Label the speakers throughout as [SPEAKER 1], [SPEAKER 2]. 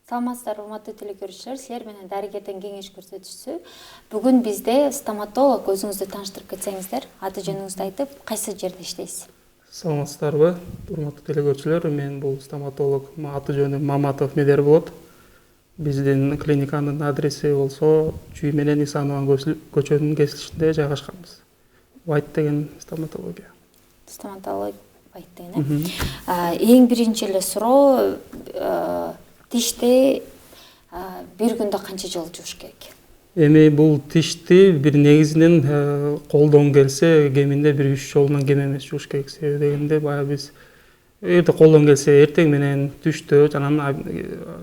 [SPEAKER 1] Саламатсыздар, урматтуу телекөрүүчүлөр, силер менен дарыгерден кеңеш көрсөтүүсү. Бүгүн бизде стоматолог, өзүңүздү тааныштырып кетсеңиздер, аты жөнүңүздү айтып, кайсы жерде иштейсиз?
[SPEAKER 2] Саламатсыздарбы, урматтуу телекөрүүчүлөр, мен бул стоматолог, аты жөнүм Маматов Медер болот. Биздин клиниканын адреси болсо Чүй менен Исанован көчөнүнүн кесилишинде жайгашканбыз. White деген стоматология.
[SPEAKER 1] Стоматолог White деген. Эң биринчи эле суроо, тишти бир күндө канча жолу жууш керек?
[SPEAKER 2] Эми бул тишти бир негизинен колдон келсе, кеминде бир 3 жолунан кем эмес жууш керек. Себеби дегенде баягы биз эрте колдон келсе эртең менен, түштө, жана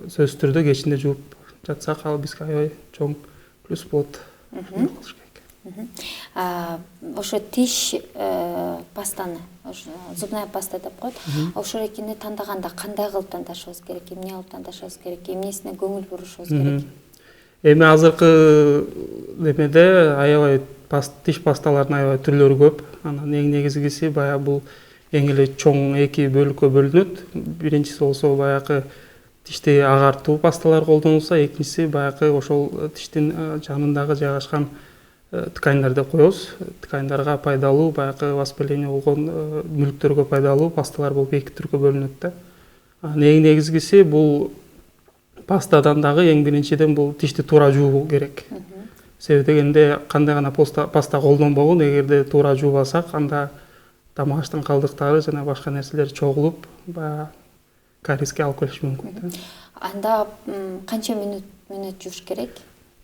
[SPEAKER 2] сөзсүз түрдө кечинде жууп жатсак, ал бизге аябай чоң плюс болот.
[SPEAKER 1] Ошо тиш пастаны, зубная паста деп коет. Ошо экини тандаганда кандай кылып тандашыбыз керек, эмне кылып тандашыбыз керек, эмнесине көңүл бурушубуз керек?
[SPEAKER 2] Эми азыркы немеде аябай тиш пасталарынын аябай түрлөрү көп. Анан эң негизгиси баягы бул эң эле чоң эки бөлүккө бөлүнөт. Биринчиси болсо баягы тишти агартуу пасталар колдонулса, экинчиси баягы ошол тиштин жанындагы жайгашкан тканьдар деп коебуз. Тканьдарга пайдалуу, баягы воспаление болгон мүлктөргө пайдалуу пасталар болуп эки түргө бөлүнөт да. Эң негизгиси бул пастадан дагы эң биринчиден бул тишти туура жууу керек. Себеби дегенде кандай гана паста колдонбогун, эгерде туура жуубасак, анда тамак аштын калдыктары жана башка нерселер чогулуп, баягы кариеске алып келиши мүмкүн.
[SPEAKER 1] Анда канча мүнөт жууш керек?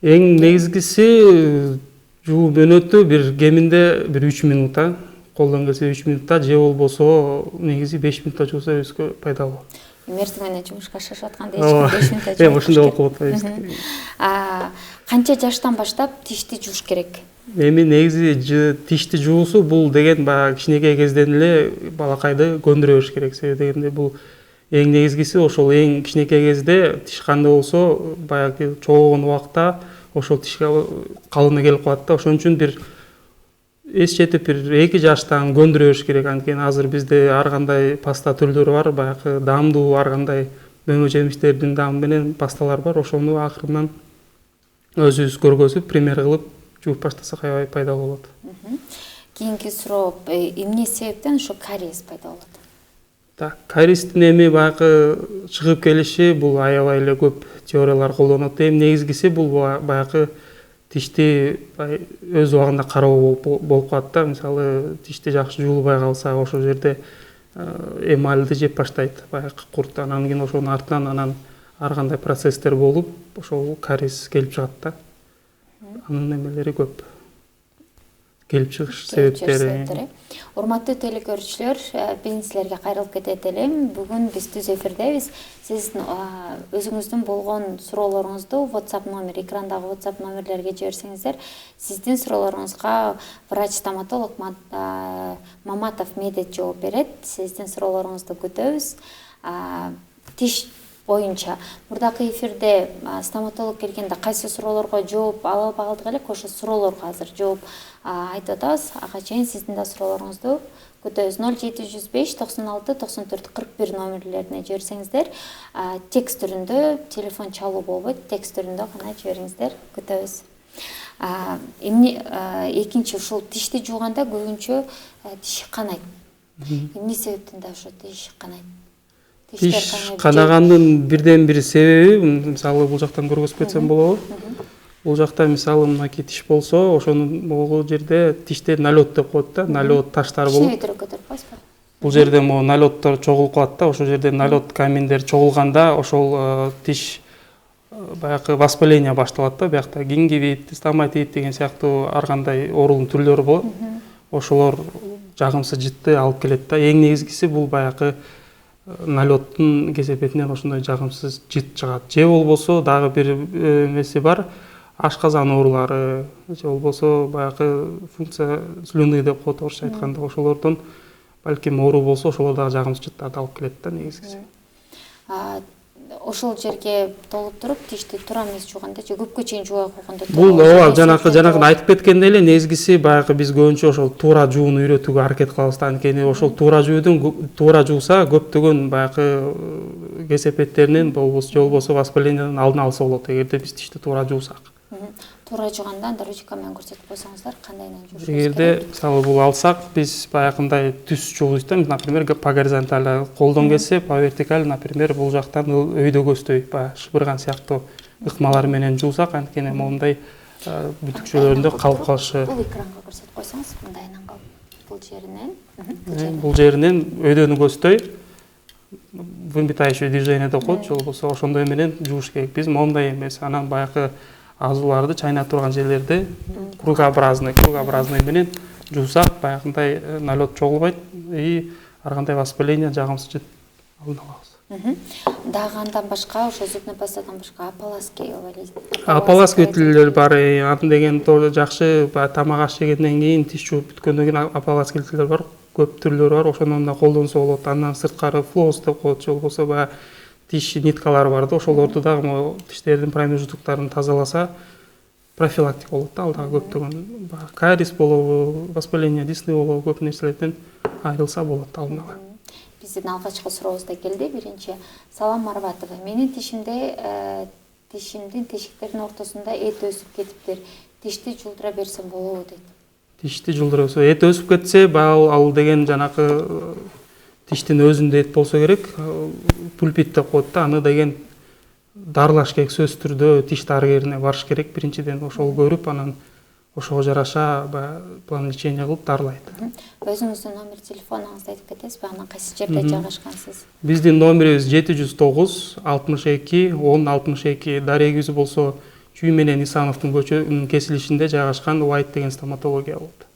[SPEAKER 2] Эң негизгиси жуу мөөнөтү бир кеминде бир 3 минутта, колдон келсе 3 минутта, же болбосо негизи 5 минутта жууса өзгө пайдалуу.
[SPEAKER 1] Эртең менен жумушка шашып атканда 5 минутта жууп.
[SPEAKER 2] Ошондой болуп калат.
[SPEAKER 1] Канча жаштан баштап тишти жууш керек?
[SPEAKER 2] Эми негизи тишти жуусу бул деген баягы кичинекей кезден эле балакайды көндүрө бериш керек. Себеби дегенде бул эң негизгиси ошол эң кичинекей кезде тиш кандай болсо, баягы чогулгон убакта ошол тишке калыны келип калат да. Ошон үчүн бир эс жетип бир 2 жаштан көндүрө бериш керек. Анткени азыр бизде ар кандай паста түрлөрү бар, баягы даамдуу ар кандай мөмө жемиштердин даамы менен пасталар бар. Ошону акырынан өзүбүз көргөзүп, пример кылып жууп баштасак аябай пайдалуу болот.
[SPEAKER 1] Кийинки суроо, эмне себептен ошо кариес пайда болот?
[SPEAKER 2] Кариестин эми баягы чыгып келиши бул аябай эле көп теориялар колдонот. Эми негизгиси бул баягы тишти өз убагында кароо болуп калат да. Мисалы, тишти жакшы жуулбай калса, ошол жерде эмальди жеп баштайт, баягы курт. Анан кийин ошонун артынан анан ар кандай процесстер болуп, ошол кариес келип чыгат да. Анын эмелери көп. Келип чыгыш себептери.
[SPEAKER 1] Урматтуу телекөрүүчүлөр, биз силерге кайрылып кетет элем. Бүгүн биз түз эфирдебиз. Сиз өзүңүздүн болгон суроолоруңузду WhatsApp номер, экрандагы WhatsApp номерлерге жиберсеңиздер, сиздин суроолоруңузга врач-стоматолог Маматов Медет жооп берет. Сиздин суроолоруңузду күтөбүз. Тиш боюнча мурдакы эфирде стоматолог келгенде кайсы суроолорго жооп ала албадык элек, ошо суроолорго азыр жооп айтып атабыз. Ага чейин сиздин да суроолоруңузду күтөбүз. 0705 96 94 41 номерлерине жиберсеңиздер, текст түрүндө, телефон чалуу болбойт, текст түрүндө гана жибериңиздер, күтөбүз. Экинчи, ушул тишти жууганда көбүнчө тиш канайт. Эмне себептен да ошо тиш канайт?
[SPEAKER 2] Тиш канаганын бирден бир себеби, мисалы, бул жактан көргөзүп кетсем болобу? Бул жакта мисалы мынакей тиш болсо, ошонун могул жерде тиште налет деп коет да, налет таштар болуп.
[SPEAKER 1] Кичине өтүрөк көтөрүп коесузбу?
[SPEAKER 2] Бул жерде могу налеттор чогулуп калат да, ошол жерде налет каминдер чогулганда ошол тиш баягы воспаление башталат да, биякта гингивит, стоматит деген сыяктуу ар кандай оорунун түрлөрү болот. Ошолор жагымсыз жытты алып келет да. Эң негизгиси бул баягы налеттин кесепетинен ошондой жагымсыз жыт чыгат. Же болбосо дагы бир эмеси бар, ашказан оорулары, же болбосо баягы функция слюны деп коет орусча айтканда, ошолордон балким оору болсо, ошолор дагы жагымсыз жыттарды алып келет да негизгиси.
[SPEAKER 1] ошол жерге толуптуруп тишти туура эмес жууганда же көпкө чейин жууа койгондо
[SPEAKER 2] Бул ооба жанакы айтып кеткендей эле негизгиси баягы биз көбүнчө ошол туура жууну үйрөтүүгө аракет кылабыз да. Анткени ошол туура жууса көптөгөн баягы кесепеттеринин болбосо же болбосо воспалениянын алдын алса болот эгерде биз тишти туура жуусак.
[SPEAKER 1] Туура жууганда анда ручка менен көрсөтүп койсоңуздар кандайынан жуушубуз керек.
[SPEAKER 2] Эгерде мисалы бул алсак биз баягындай түз жууйбуз да, например, по горизонтали колдон келсе, по вертикали, например, бул жактан өйдөгөздөй баягы шыбырган сыяктуу ыкмалар менен жуусак, анткени моундай бүтүкчөлөрүндө калып калышы.
[SPEAKER 1] Бул экранга көрсөтүп койсоңуз, мындайынан калып
[SPEAKER 2] бул жеринен өйдөнүгөздөй вымпитающее движение деп коет, же болбосо ошондой менен жууш керек. Биз моундай эмес, анан баягы азууларды чайнап турган жерлерди кругообразный менен жуусак баягындай налет чогулбайт и ар кандай воспаление жагымсыз алдын алабыз.
[SPEAKER 1] Дагы андан башка ошо зубный пастадан башка ополаски
[SPEAKER 2] Ополаски ütülөр бар. Аны деген жакшы, тамак аш жегенден кийин, тиш жууп бүткөндөн кийин ополаски ütülөр бар. Көп түрлөрү бар. Ошону да колдонсо болот. Андан сырткары флосс деп коет, же болбосо баягы тиш ниткалары бар да, ошолорду дагы тиштердин промежуттуктарын тазаласа профилактика болот да, алдагы көптөгөн кариес болобу, воспаление десны болобу, көп нерселерден айрылса болот алдын ала.
[SPEAKER 1] Биздин алгачкы сурообуз да келди. Биринчи, Салам Марбатова. Менин тишимдин тешиктердин ортосунда эт өсүп кетиптир. Тишти жулдура берсем болобу дейт. Тишти
[SPEAKER 2] жулдура берсе, эт өсүп кетсе, ал деген жанакы тиштин өзүндө эт болсо керек, пульпит деп коет да, аны деген дарылаш керек, сөзсүз түрдө тиш дарыгерине барыш керек. Биринчиден ошол көрүп, анан ошого жараша план лечения кылып дарылайт.
[SPEAKER 1] Өзүңүздүн номер телефонуңузду айтып кетесизби? Анан кайсы жерде жайгашкансыз?
[SPEAKER 2] Биздин номерибиз 709 62 10 62. Дарегибиз болсо Чүй менен Исановдун көчөнүн кесилишинде жайгашкан White деген стоматология болот.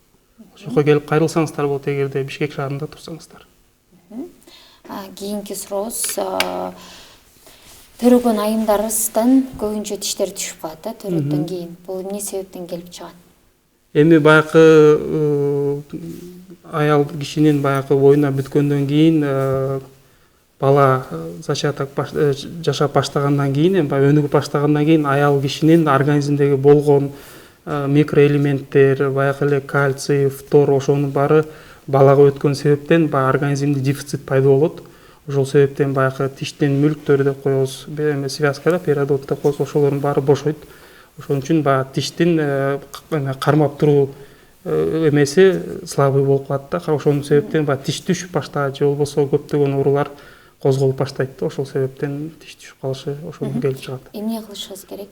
[SPEAKER 2] Ошого келип кайрылсаңыздар болот, эгерде Бишкек шаарында турсаңыздар.
[SPEAKER 1] Кийинки сурообуз, төрөгөн айымдарыбыздан көбүнчө тиштер түшүп калат да, төрөттөн кийин. Бул эмне себептен келип чыгат?
[SPEAKER 2] Эми баягы аял кишинин баягы боюна бүткөндөн кийин, бала зачаток жашап баштагандан кийин, өнүгүп баштагандан кийин аял кишинин организмдеги болгон микроэлементтер, баягы эле кальций, фтор, ошонун баары балага өткөн себептен организмде дефицит пайда болот. Ошол себептен баягы тиштин мүлктөрү деп коебуз, связкада периодонт деп коебуз, ошолордун баары бошойт. Ошон үчүн тиштин кармап туруу эмеси слабый болуп калат да. Ошонун себептен тиш түшүп баштайт, же болбосо көптөгөн оорулар козголуп баштайт да. Ошол себептен тиш түшүп калышы ошондон келип чыгат.
[SPEAKER 1] Эмне кылышыбыз керек?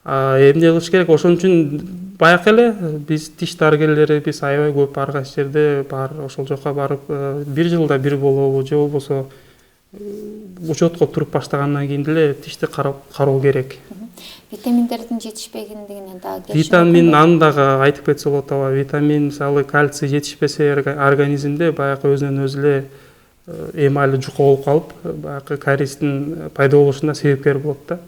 [SPEAKER 2] Эмне кылыш керек? Ошон үчүн баягы эле биз тиш дарыгерлери биз аябай көп ар кайсы жерде бар. Ошол жака барып, бир жылда бир болобу, же болбосо учетко туруп баштагандан кийин деле тишти кароо керек.
[SPEAKER 1] Витаминдердин жетишпегендигинен дагы
[SPEAKER 2] витамин аны дагы айтып кетсе болот. Витамин, мисалы кальций жетишпесе организмде баягы өзүнөн өзү эле эмали жука болуп калып, баягы кариестин пайда болушуна себепкер болот да.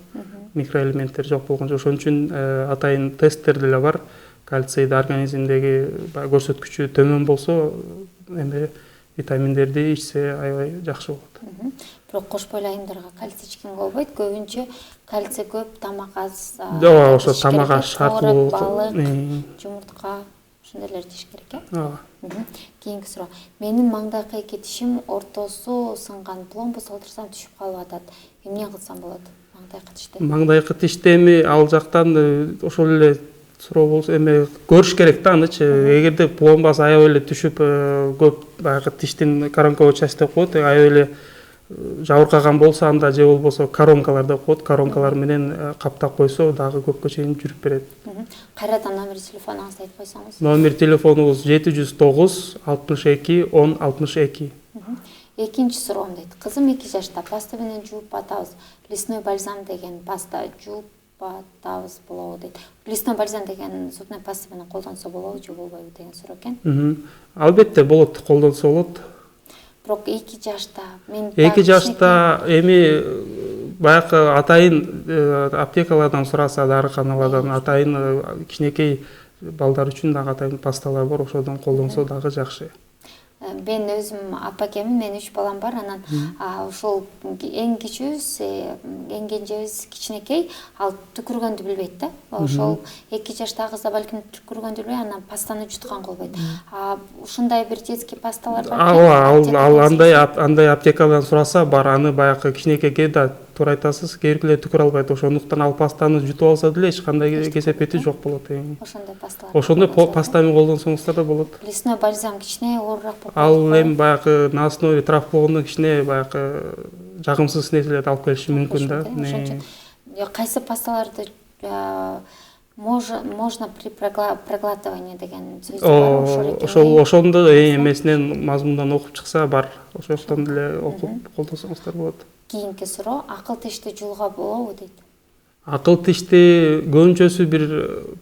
[SPEAKER 2] Микроэлементтер жок болгончо. Ошон үчүн атайын тесттер деле бар. Кальцийди организмдеги көрсөткүчү төмөн болсо, эми витаминдерди ичсе аябай жакшы болот.
[SPEAKER 1] Бирок кош бойлуу айымдарга кальций ичкенге болбойт. Көбүнчө кальций көп тамак аз.
[SPEAKER 2] Ооба, ошо тамак аз шарттуу.
[SPEAKER 1] Балык, жумуртка, ошондойлорду жеш керек, э? Ооба. Кийинки суроо. Менин маңдайкы эки тишим ортосу сынган, пломба солтурсам түшүп калып атат. Эмне кылсам болот маңдайкы тиште? Маңдайкы
[SPEAKER 2] тиште эми ал жактан ошол эле суроо болсо, эми көрүш керек да анычы. Эгерде пломбасы аябай эле түшүп, көп баягы тиштин коронковая часть деп коет, аябай эле жабыркаган болсо, анда же болбосо коронкалар деп коет, коронкалар менен каптап койсо дагы көпкө чейин жүрүп берет.
[SPEAKER 1] Кайрадан номер телефонуңузду айтып койсоңуз.
[SPEAKER 2] Номер телефонубуз 709 62 10 62.
[SPEAKER 1] Экинчи суроом дейт. Кызым 2 жашта, паста менен жууп батабыз. Лесной бальзам деген паста жууп батабыз болобу дейт. Лесной бальзам деген зубный паста менен колдонсо болобу же болбойбу деген суроо экен.
[SPEAKER 2] Албетте болот, колдонсо болот.
[SPEAKER 1] Бирок 2 жашта, мен
[SPEAKER 2] 2 жашта эми баягы атайын аптекалардан сураса, дарыканалардан атайын кичинекей балдар үчүн дагы атайын пасталар бар, ошодон колдонсо дагы жакшы.
[SPEAKER 1] мен өзүм апакемин, менин 3 балам бар, анан ошол эң кичүүбүз, эң кенжебиз кичинекей, ал түкүргөндү билбейт да. Ошол 2 жаштагы кыз да балким түкүргөндү билбей, анан пастаны жуткан болбойт. Ушундай бир детский пасталар бар.
[SPEAKER 2] Ал андай аптекадан сураса бар, аны баягы кичинекейге да туура айтасыз, кээбиркилер түкүрө албайт. Ошондуктан ал пастаны жутуп алса деле эч кандай кесепети жок болот.
[SPEAKER 1] Ошондой пасталар.
[SPEAKER 2] Ошондой пастаны колдонсоңуздар да болот.
[SPEAKER 1] Лесной бальзам кичине оорураак болот.
[SPEAKER 2] Ал эми баягы на основе трав болгондо кичине баягы жагымсыз нерселерди алып келиши мүмкүн да.
[SPEAKER 1] Ошон үчүн кайсы пасталарды можно при проглатывании деген сөз бар.
[SPEAKER 2] Ошондо эмесинен мазмундан окуп чыкса бар. Ошондон деле окуп колдонсоңуздар болот.
[SPEAKER 1] Кийинки суроо, акыл тишти жулга болобу дейт.
[SPEAKER 2] Акыл тишти көбүнчөсү бир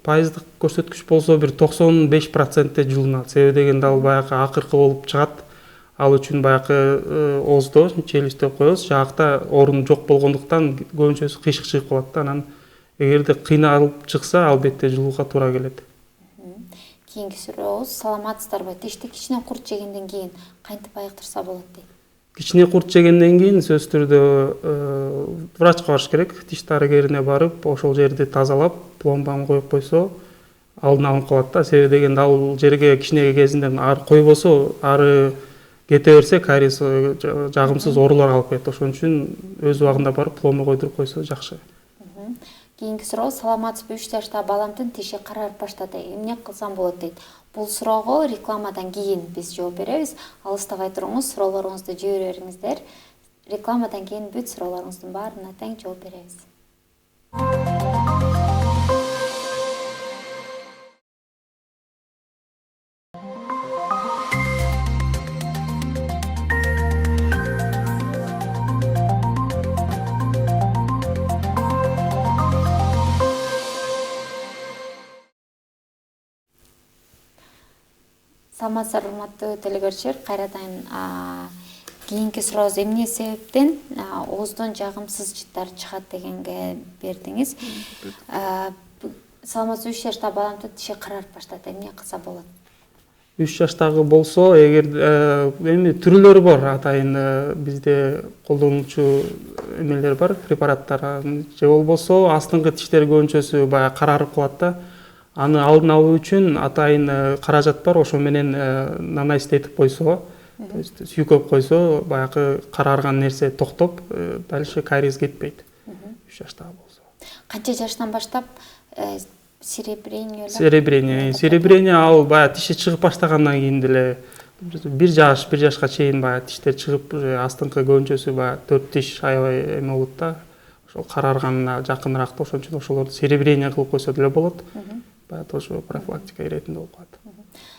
[SPEAKER 2] пайыздык көрсөткүч болсо бир 95% жулунат. Себеби дегенде ал баягы акыркы болуп чыгат. Ал үчүн баягы ооздо, челюстте коебуз, жакта орун жок болгондуктан көбүнчөсү кыйшык чыгып калат да. Анан эгерде кыйналып чыкса, албетте жулууга туура келет.
[SPEAKER 1] Кийинки сурообуз, саламатсыздарбы? Тишти кичине курт жегенден кийин кантип айыктырса болот дейт.
[SPEAKER 2] Кичине курт жегенден кийин сөзсүз түрдө врачка барыш керек. Тиш дарыгерине барып, ошол жерди тазалап, пломбаны коюп койсо, алдын алынып калат да. Себеби дегенде ал жерге кичине кезинен койбосо, ары кете берсе, кариес жагымсыз оорулар алып келет. Ошон үчүн өз убагында барып пломба койдуруп койсо жакшы.
[SPEAKER 1] Кийинки суроо, саламатсызбы? 3 жаштагы баламдын тиши карарып баштады. Эмне кылсам болот дейт. Бул суроого рекламадан кийин биз жооп беребиз. Алыстабай туруңуз, суроолоруңузду жибере бериңиздер. Рекламадан кийин бүт суроолоруңуздун баарына тең жооп беребиз. Саламатсыздарбы, урматтуу телекөрүүчүлөр, кайрадан кийинки сурообуз эмне себептен ооздон жагымсыз жыттар чыгат дегенге бердиңиз. Саламатсызбы? 3 жаштагы баламдын тиши карарып баштады. Эмне кылса болот?
[SPEAKER 2] 3 жаштагы болсо, эгер эми түрлөрү бар, атайын бизде колдонуучу эмелер бар, препараттар. Же болбосо астыңкы тиштер көбүнчөсү баягы карарып калат да. Аны алдын алуу үчүн атайын каражат бар, ошо менен нанайстетип койсо, то есть сүйкөп койсо, баягы карарган нерсе токтоп, дальше кариес кетпейт. 3 жаштагы болсо.
[SPEAKER 1] Канча жаштан баштап серебрение
[SPEAKER 2] ал баягы тиши чыгып баштагандан кийин деле 1 жашка чейин баягы тиштер чыгып, астыңкы көбүнчөсү баягы 4 тиш аябай эме болот да. Ошол карарганына жакыныраак да, ошон үчүн ошолорду серебрение кылып койсо деле болот. Баягы тоже профилактика иретинде болуп калат.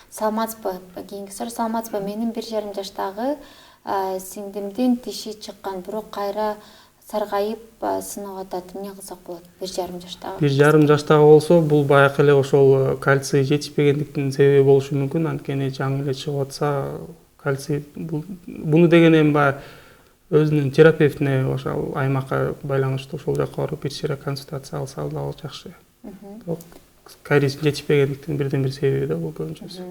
[SPEAKER 1] Саламатсызбы? Кийинки суроо, саламатсызбы? Менин 1,5 жаштагы сиңдимдин тиши чыккан, бирок кайра саргайып сынып атат. Эмне кылсак болот? 1,5 жаштагы.
[SPEAKER 2] 1,5 жаштагы болсо, бул баягы эле ошол кальций жетишпегендиктин себеби болушу мүмкүн. Анткени жаңы эле чыгып атса, кальций буну деген эми баягы өзүнүн терапевтине ошол аймакка байланыштуу, ошол жакка барып бир чыйра консультация алса дагы жакшы. Кариес жетишпегендиктин бирден бир себеби да бул көбүнчөсү.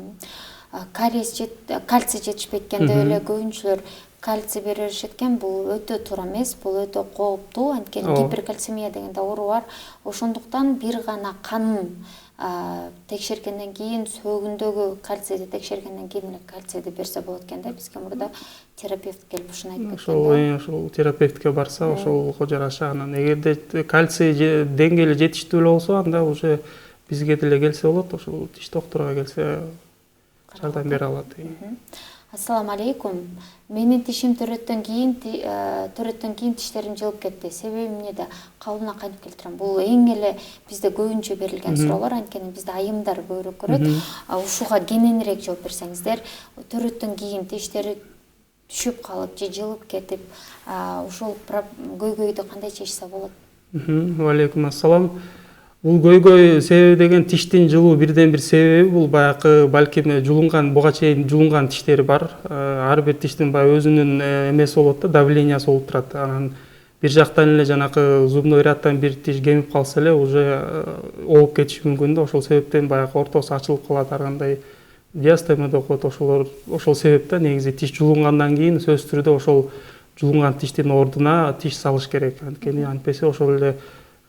[SPEAKER 1] Кальций жетишпейт экенде эле көбүнчүлөр кальций бере беришет экен. Бул өтө туура эмес, бул өтө кооптуу. Анткени гиперкальцемия деген да оору бар. Ошондуктан бир гана канын текшергенден кийин, сөөгүндөгү кальцийди текшергенден кийин эле кальцийди берсе болот экен да. Бизге мурда терапевт келип ушуну айтып кеткен.
[SPEAKER 2] Ошол терапевтке барса, ошолго жараша анан эгерде кальций деңгээли жетиштүү эле болсо, анда уже бизге деле келсе болот, ошол тиш доктурга келсе жардам бере алат.
[SPEAKER 1] Ассаламу алейкум. Менин тишим төрөттөн кийин тиштерим жылып кетти. Себеби эмнеде? Кабылына кантип келтирем? Бул эң эле бизде көбүнчө берилген суроолор, анткени бизде айымдар көбүрөөк көрөт. Ушуга кененирээк жооп берсеңиздер, төрөттөн кийин тиштери түшүп калып же жылып кетип, ушул көйгөйдү кандай чечсе болот?
[SPEAKER 2] Алейкум ассалам. Бул көйгөй себеби деген тиштин жылуу бирден бир себеби, бул баягы балким жулунган, буга чейин жулунган тиштери бар. Ар бир тиштин баягы өзүнүн эмеси болот да, давлениясы болуп турат. Анан бир жактан эле жанакы зубной рядтан бир тиш кемип калса эле уже ооп кетиши мүмкүн да. Ошол себептен баягы ортосу ачылып калат, ар кандай диастема деп коет, ошол себептен негизи тиш жулунгандан кийин сөзсүз түрдө ошол жулунган тиштин ордуна тиш салыш керек. Анткени антпесе ошол эле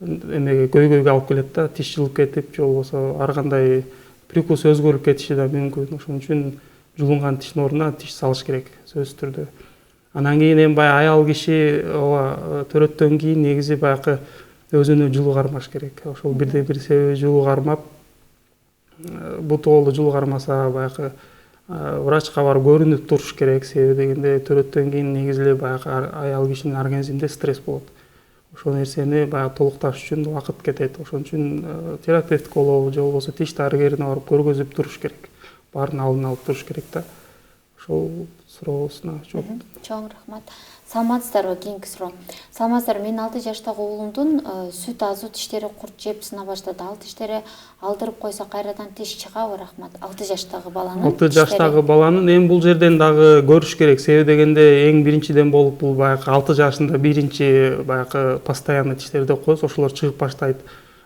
[SPEAKER 2] эмеге көйгөйгө алып келет да, тиш жылып кетип же болбосо ар кандай прикус өзгөрүп кетиши да мүмкүн. Ошон үчүн жулунган тиштин ордуна тиш салыш керек сөзсүз түрдө. Анан кийин эми баягы аял киши ооба төрөттөн кийин негизи баягы өзүнө жылуу кармаш керек. Ошол бирден бир себеби жылуу кармап, буту колду жылуу кармаса баягы врачка барып көрүнүп туруш керек. Себеби дегенде төрөттөн кийин негизи эле баягы аял кишинин организминде стресс болот. Ошол нерсени баягы толукташ үчүн убакыт кетет. Ошон үчүн терапевт колобу же болбосо тиш дарыгерине барып көргөзүп туруш керек. Баарын алдын алып туруш керек да. Ошол суроосуна жооп.
[SPEAKER 1] Чоң рахмат. Саламатсыздарбы? Кийинки суроо. Саламатсыздар, менин 6 жаштагы уулумдун сүт азуу тиштери курт жеп сына баштады. Ал тиштери алдырып койсо кайрадан тиш чыгабы? Рахмат. 6 жаштагы баланын.
[SPEAKER 2] 6 жаштагы баланын эми бул жерден дагы көрүш керек. Себеби дегенде эң биринчиден болуп бул баягы 6 жашында биринчи баягы постоянный тиштери деп коебуз, ошолор чыгып баштайт.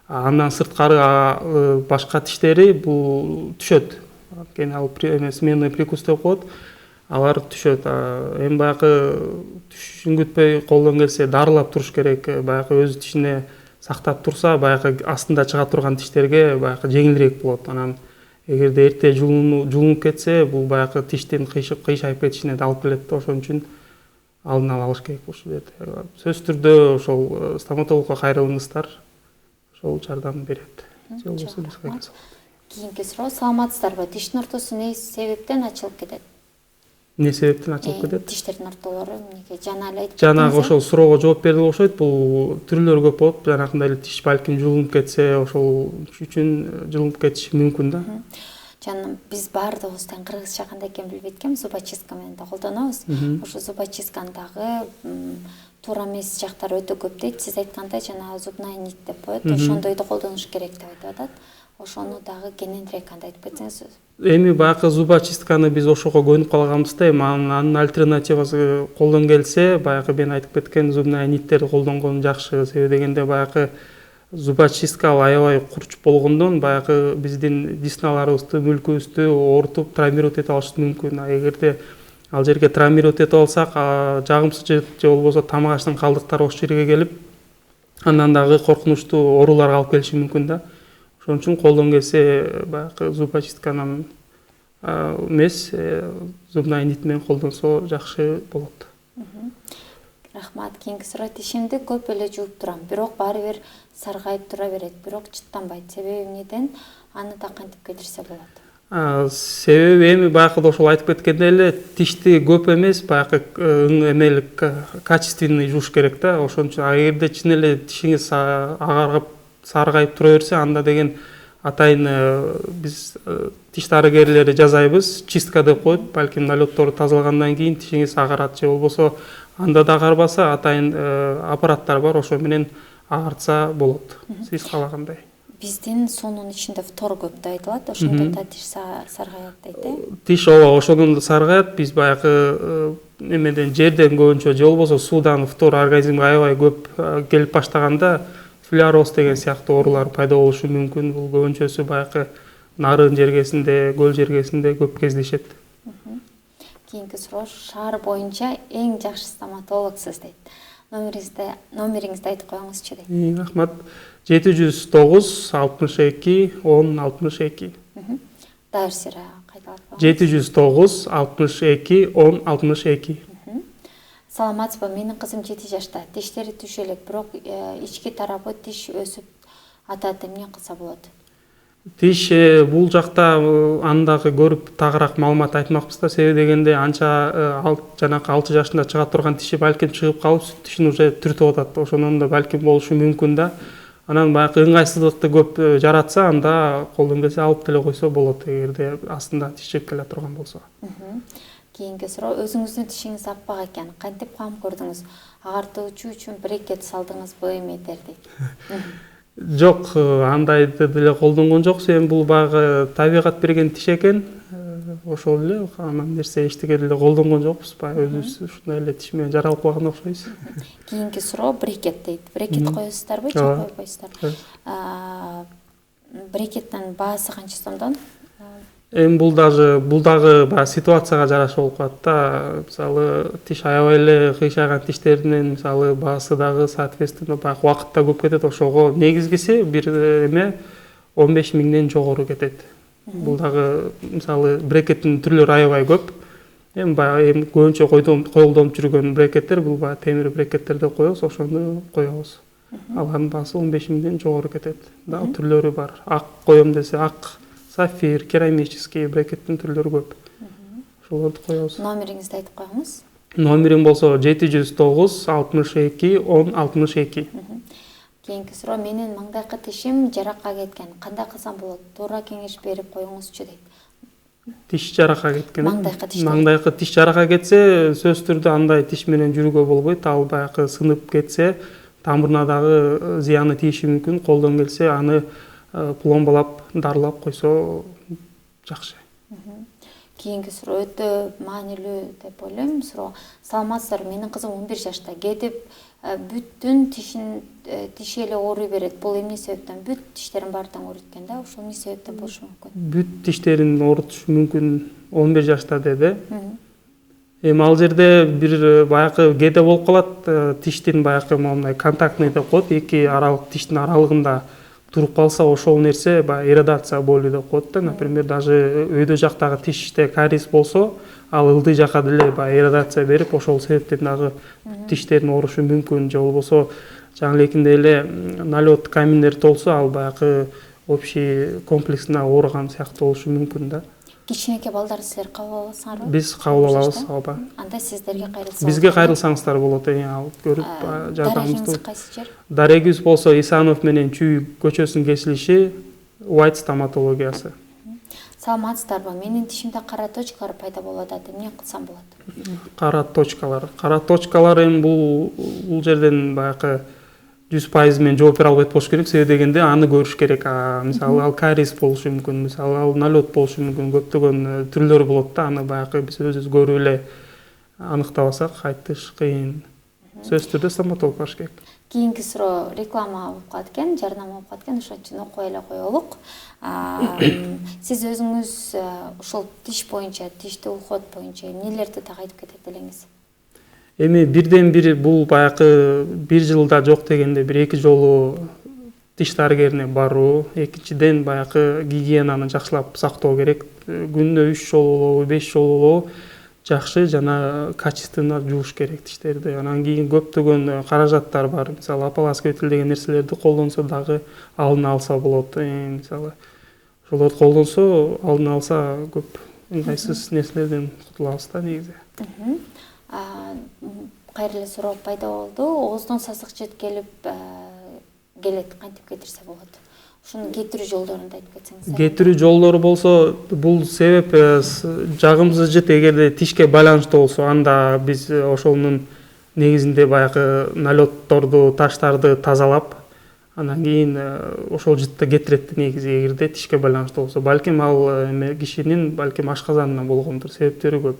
[SPEAKER 2] Андан сырткары башка тиштери бул түшөт. Анткени ал сменный прикус деп коет. Алар түшөт. Эми баягы түшүшүн күтпөй колдон келсе дарылап туруш керек. Баягы өз тишине сактап турса, баягы астында чыга турган тиштерге баягы жеңилирээк болот. Анан эгерде эрте жулунуп кетсе, бул баягы тиштин кыйшайып кетишине да алып келет да. Ошон үчүн алдын ала алыш керек ушул жерде. Сөзсүз түрдө ошол стоматологко кайрылыңыздар. Ошол жардам берет. Же болбосо биз
[SPEAKER 1] Кийинки суроо. Саламатсыздарбы? Тиштин ортосу эмне себептен ачылып кетет?
[SPEAKER 2] Эмне себептен ачылып кетет?
[SPEAKER 1] Тиштердин ортолору эмнеге? Жана эле айтып
[SPEAKER 2] Жанагы ошол суроого жооп берди окшойт. Бул түрлөр көп болот. Жанагындай эле тиш балким жулунуп кетсе, ошол үчүн жулунуп кетиши мүмкүн да.
[SPEAKER 1] Жана биз баардыгыбыз тең кыргызча кандай экенин билбейт экенбиз, зубочистка менен да колдонобуз. Ошо зубочистканын дагы туура эмес жактары өтө көп дейт. Сиз айткандай жана зубная нить деп коет. Ошондойду колдонуш керек деп айтып атат. Ошону дагы кененирээк кандай айтып кетсеңиз.
[SPEAKER 2] Эми баягы зубочистканы биз ошого көнүп калганбыз да, эми анын альтернативасы колдон келсе, баягы мен айтып кеткен зубная ниттерди колдонгон жакшы. Себеби дегенде баягы зубочистка ал аябай курч болгондон баягы биздин десналарыбызды, мүлкүбүздү оорутуп, травмировать эте алышы мүмкүн. Эгерде ал жерге травмировать этип алсак, жагымсыз же болбосо тамак аштын калдыктары ошол жерге келип, андан дагы коркунучтуу ооруларга алып келиши мүмкүн да. Ошон үчүн колдон келсе баягы зубочистканын эмес, зубная нить менен колдонсо жакшы болот.
[SPEAKER 1] Рахмат. Кийинки суроо. Тишимди көп эле жууп турам, бирок баары бир саргайып тура берет, бирок чыттанбайт. Себеби эмнеден? Аны да кантип кетирсе болот?
[SPEAKER 2] Себеби эми баягы ошол айтып кеткендей эле тишти көп эмес, баягы эмелик качественный жууш керек да. Ошон үчүн эгерде чын эле тишиңиз агарып саргайып тура берсе, анда деген атайын биз тиш дарыгерлери жазайбыз, чистка деп коет. Балким налетторду тазалагандан кийин тишиңиз агарат же болбосо анда да агарбаса, атайын аппараттар бар, ошо менен агартса болот. Сиз каалагандай.
[SPEAKER 1] Биздин суунун ичинде фтор көп деп айтылат. Ошондо да тиш саргаят дейт,
[SPEAKER 2] Тиш ооба ошондон да саргаят. Биз баягы эмеден жерден көбүнчө же болбосо суудан фтор организмге аябай көп келип баштаганда флюороз деген сыяктуу оорулар пайда болушу мүмкүн. Бул көбүнчөсү баягы нарын жергесинде, көл жергесинде көп кездешет.
[SPEAKER 1] Кийинки суроо. Шаар боюнча эң жакшы стоматологсуз дейт. Номериңизди айтып коюңузчу дейт.
[SPEAKER 2] Рахмат. 709 62 10 62.
[SPEAKER 1] Дагы сыра кайталап.
[SPEAKER 2] 709 62 10 62.
[SPEAKER 1] Саламатсызбы? Менин кызым 7 жашта. Тиштери түшө элек, бирок ички тарабы тиш өсүп атат. Эмне кылса болот?
[SPEAKER 2] Тиш бул жакта андагы көрүп тагыраак маалымат айтмакпыз да. Себеби дегенде анча жанакы 6 жашында чыга турган тиши балким чыгып калып, тишин уже түртүп атат. Ошондон да балким болушу мүмкүн да. Анан баягы ыңгайсыздыкты көп жаратса, анда колдон келсе алып деле койсо болот, эгерде астында тиш чыгып келе турган болсо.
[SPEAKER 1] Кийинки суроо. Өзүңүздүн тишиңиз аппак экен. Кантип кам көрдүңүз? Агартуучу үчүн брекет салдыңызбы эмнедер дейт.
[SPEAKER 2] Жок, андайды деле колдонгон жоксуз. Эми бул баягы табигат берген тиш экен. Ошол эле анан нерсе эчтеке деле колдонгон жокпуз. Баягы өзүбүз ушундай эле тиш менен жаралып калган окшойбуз.
[SPEAKER 1] Кийинки суроо. Брекет дейт. Брекет коесуздарбы же койбойсуздар? Брекеттин баасы канча сомдон?
[SPEAKER 2] Эми бул дагы баягы ситуацияга жараша болуп калат да. Мисалы тиш аябай эле кыйшайган тиштердин мисалы баасы дагы соответственно баягы убакытта көп кетет. Ошого негизгиси бир эме 15 миңден жогору кетет. Бул дагы мисалы брекеттин түрлөрү аябай көп. Эми баягы көбүнчө коюлдонуп жүргөн брекеттер бул баягы темир брекеттерди коебуз, ошону коебуз. Алардын баасы 15 миңден жогору кетет. Дагы түрлөрү бар. Ак коем десе ак, сафир, керамический брекеттин түрлөрү көп. Ошолорду коебуз.
[SPEAKER 1] Номериңизди айтып коюңуз.
[SPEAKER 2] Номерим болсо 709 62 10 62.
[SPEAKER 1] Кийинки суроо: менин маңдайкы тишим жаракка кеткен. Кандай кылсам болот? Туура кеңеш берип коюңузчу дейт.
[SPEAKER 2] Тиш жаракка кеткен.
[SPEAKER 1] Маңдайкы тиш.
[SPEAKER 2] Маңдайкы тиш жаракка кетсе, сөзсүз түрдө андай тиш менен жүрүүгө болбойт. Ал баягы сынып кетсе, тамырына дагы зыяны тийиши мүмкүн. Колдон келсе, аны пломбалап, дарылап койсо жакшы.
[SPEAKER 1] Кийинки суроо өтө маанилүү деп ойлойм. Суроо: саламатсыздарбы, менин кызым 11 жашта. Кетип бүттүн тиши эле ооруй берет. Бул эмне себептен? Бүт тиштерин баары тең ооруйт экен да. Ошол эмне себептен болушу мүмкүн?
[SPEAKER 2] Бүт тиштерин оорутушу мүмкүн 11 жашта деди. Эми ал жерде бир баягы кээде болуп калат, тиштин баягы моундай контактный деп коет, эки аралык тиштин аралыгында туруп калса, ошол нерсе баягы ирригация боли деп коет да. Например, даже өйдө жактагы тиште кариес болсо, ал ылдый жака деле баягы ирригация берип, ошол себептен дагы тиштерин оорушу мүмкүн. Же болбосо жаңы элекинде эле налет каминдер толсо, ал баягы общий комплексно ооруган сыяктуу болушу мүмкүн да.
[SPEAKER 1] Кичинекей балдар силер кабыл аласыңарбы?
[SPEAKER 2] Биз кабыл алабыз, ооба.
[SPEAKER 1] Анда сиздерге кайрылсаңыз.
[SPEAKER 2] Бизге кайрылсаңыздар болот, алып көрүп жардамыбызды.
[SPEAKER 1] Дарегиңиз кайсы жер?
[SPEAKER 2] Дарегибиз болсо Исанов менен Чүй көчөсүнүн кесилиши, White стоматологиясы.
[SPEAKER 1] Саламатсыздарбы? Менин тишимде кара точкалар пайда болуп атат. Эмне кылсам болот?
[SPEAKER 2] Кара точкалар эми бул жерден баягы 100% менен жооп бере албайт болуш керек. Себеби дегенде аны көрүш керек. Мисалы ал кариес болушу мүмкүн, мисалы ал налет болушу мүмкүн, көптөгөн түрлөрү болот да. Аны баягы биз өзүбүз көрүп эле аныктабасак айтыш кыйын. Сөзсүз түрдө стоматолог барыш керек.
[SPEAKER 1] Кийинки суроо реклама болуп калат экен, жарнама болуп калат экен, ошон үчүн окуй эле коелук. Сиз өзүңүз ушул тиш боюнча, тиштик уход боюнча эмнелерди так айтып кетет элеңиз?
[SPEAKER 2] Эми бирден бир бул баягы бир жылда жок дегенде бир 2 жолу тиш дарыгерине баруу, экинчиден баягы гигиенаны жакшылап сактоо керек. Күнүнө 3 жолу, 5 жолу жакшы жана качественно жууш керек тиштерди. Анан кийин көптөгөн каражаттар бар. Мисалы ополаскиватель деген нерселерди колдонсо дагы алдын алса болот. Мисалы ошолорду колдонсо, алдын алса көп ыңгайсыз нерселерден кутулабыз да негизи.
[SPEAKER 1] Кайра эле суроо пайда болду. Ооздон сасык жеткелип келет, кантип кетирсе болот? Ушуну кетирүү жолдорун да айтып кетсеңиз.
[SPEAKER 2] Кетирүү жолдору болсо, бул себеп жагымсыз жыт эгерде тишке байланыштуу болсо, анда биз ошонун негизинде баягы налетторду, таштарды тазалап, анан кийин ошол жытты кетирет негизи эгерде тишке байланыштуу болсо. Балким ал кишинин балким ашказанынан болгондур, себептери көп.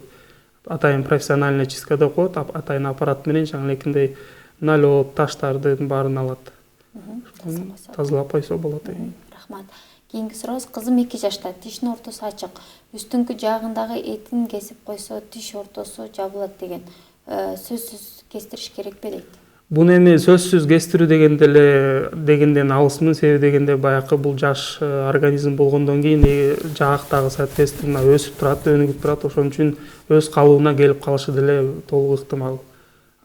[SPEAKER 2] Атайын профессиональная чистка деп коет, атайын аппарат менен жаңы элекиндей налет, таштардын баарын алат. Тазалап койсо болот.
[SPEAKER 1] Рахмат. Кийинки сурообуз: кызым 2 жашта, тиштин ортосу ачык. Үстүңкү жагындагы этин кесип койсо тиш ортосу жабылат деген. Сөзсүз кестириш керекпи дейт?
[SPEAKER 2] Буну эми сөзсүз кестирүү дегенден алысмын. Себеби дегенде баягы бул жаш организм болгондон кийин жаак дагы соответственно өсүп турат, өнүгүп турат. Ошон үчүн өз калыбына келип калышы деле толук ыктымал.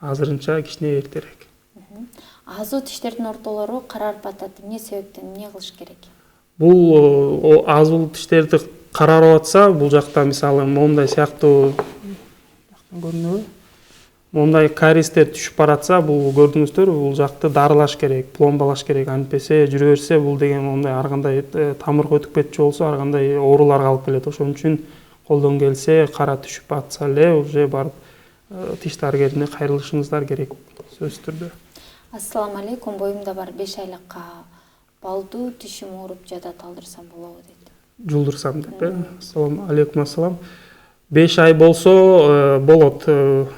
[SPEAKER 2] Азырынча кичине эртерээк.
[SPEAKER 1] Азуу тиштердин ортолору карарып атат. Эмне себептен, эмне кылыш керек?
[SPEAKER 2] Бул азуу тиштерди карарып атса, бул жакта мисалы моундай сыяктуу көрүнөбү? Моундай кариестер түшүп баратса, бул көрдүңүздөр, бул жакты дарылаш керек, пломбалаш керек. Антпесе жүрө берсе, бул деген моундай ар кандай тамырга өтүп кетчү болсо, ар кандай ооруларга алып келет. Ошон үчүн колдон келсе, кара түшүп атса эле уже барып тиш дарыгерине кайрылышыңыздар керек, сөзсүз түрдө.
[SPEAKER 1] Ассаламу алейкум, боюмда бар 5 айлыкка балду, тишим ооруп жатат, алдырсам болобу дейт.
[SPEAKER 2] Жулдурсам деп, Ассаламу алейкум, ассалам. 5 ай болсо болот.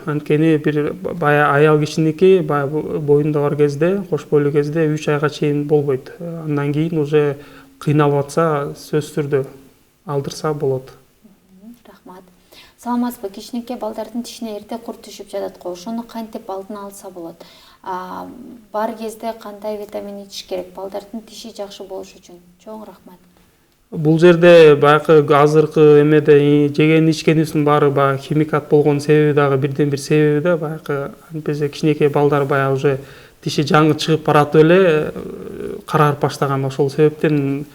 [SPEAKER 2] Анткени бир бая аял кишиники бая боюнда бар кезде, кош бойлуу кезде 3 айга чейин болбойт. Андан кийин уже кыйналып атса, сөзсүз түрдө алдырса болот.
[SPEAKER 1] Рахмат. Саламатсызбы, кичинекей балдардын тишине эрте курт түшүп жатат го. Ошону кантип алдын алса болот? Бар кезде кандай витамин ичиш керек? Балдардын тиши жакшы болуш үчүн. Чоң рахмат.
[SPEAKER 2] Бул жерде баягы азыркы эмеде жеген ичкенибиздин баары баягы химикат болгон себеби дагы бирден бир себеби да баягы антпесе кичинекей балдар баягы уже тиши жаңы чыгып баратып эле карарып баштаган. Ошол себептен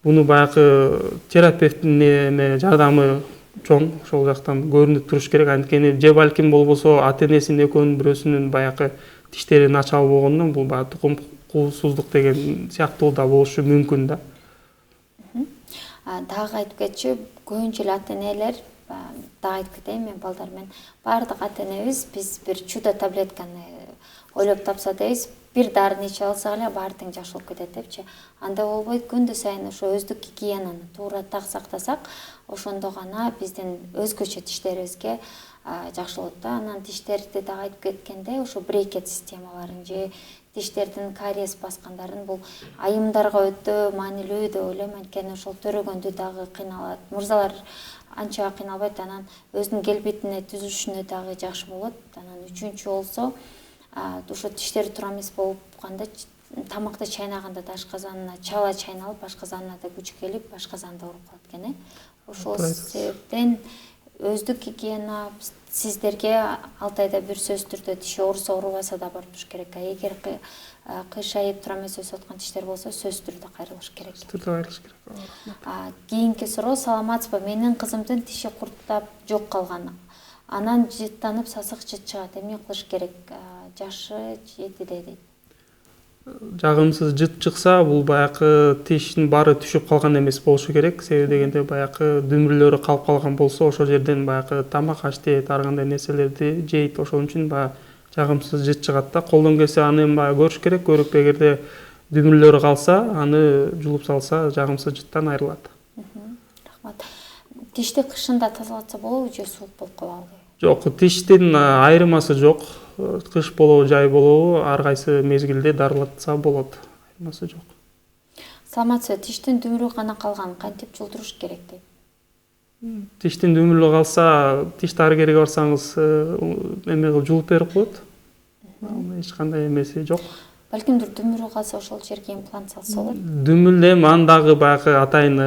[SPEAKER 2] буну баягы терапевттин эме жардамы чоң, ошол жактан көрүнүп туруш керек. Анткени же балким болбосо ата энесинин экөөнүн бирөөсүнүн баягы тиштери начар болгондон бул баягы тукум куусуздук деген сыяктуу да болушу мүмкүн да.
[SPEAKER 1] Дагы айтып кетчү, көбүнчө эле ата энелер, дагы айтып кетейин, мен балдар менен баардык ата энебиз биз бир чудо таблетканы ойлоп тапса дейбиз, бир дарыны ичип алсак эле баары тең жакшы болуп кетет депчи. Андай болбойт, күндү сайын ошо өздүк гигиенаны туура так сактасак, ошондо гана биздин өзгөчө тиштерибизге жакшы болот да. Анан тиштерди дагы айтып кеткенде, ошо брекет системаларын же тиштердин кариес баскандарын бул айымдарга өтө маанилүү деп ойлойм. Анткени ошол төрөгөндө дагы кыйналат. Мырзалар анча кыйналбайт, анан өзүнүн келбетине түзүлүшүнө дагы жакшы болот. Анан үчүнчү болсо, ошо тиштери туура эмес болуп калганда тамакты чайнаганда ашказанына чала чайналып, ашказанына да күч келип, ашказан да ооруп калат экен, Ошол себептен өздүк гигиена сиздерге 6 айда бир сөзсүз түрдө тиши ооруса оорубаса да барып туруш керек. Эгер кыйшайып тура эмес өсүп аткан тиштер болсо сөзсүз түрдө кайрылыш керек. Кийинки суроо, саламатсызбы? Менин кызымдын тиши курттап жок калган. Анан жыттанып сасык жыт чыгат. Эмне кылыш керек? Жашы 7 дейт.
[SPEAKER 2] Жагымсыз жыт чыкса, бул баягы тиштин баары түшүп калган эмес болушу керек. Себеби дегенде баягы дүмүрлөрү калып калган болсо, ошол жерден баягы тамак ачтет, ар кандай нерселерди жейт. Ошон үчүн баягы жагымсыз жыт чыгат да. Колдон келсе аны эми баягы көрүш керек. Көрүп эгерде дүмүрлөрү калса, аны жулуп салса, жагымсыз жыттан айрылат.
[SPEAKER 1] Рахмат. Тишти кышында тазалатса болобу же суук болуп калабы?
[SPEAKER 2] Жок, тиштин айырмасы жок. Кыш болобу, жай болобу, ар кайсы мезгилде дарылатса болот. Айырмасы жок.
[SPEAKER 1] Саламатсызбы, тиштин дүмүрү гана калган, кантип жулдуруш керек дейт?
[SPEAKER 2] Тиштин дүмүрү калса, тиш дарыгерге барсаңыз, эме кылып жулуп берип коет. Эч кандай эмеси жок.
[SPEAKER 1] Балкимдир дүмүрү калса ошол жерге имплант салса болот.
[SPEAKER 2] Дүмүрдө эми аны дагы баягы атайын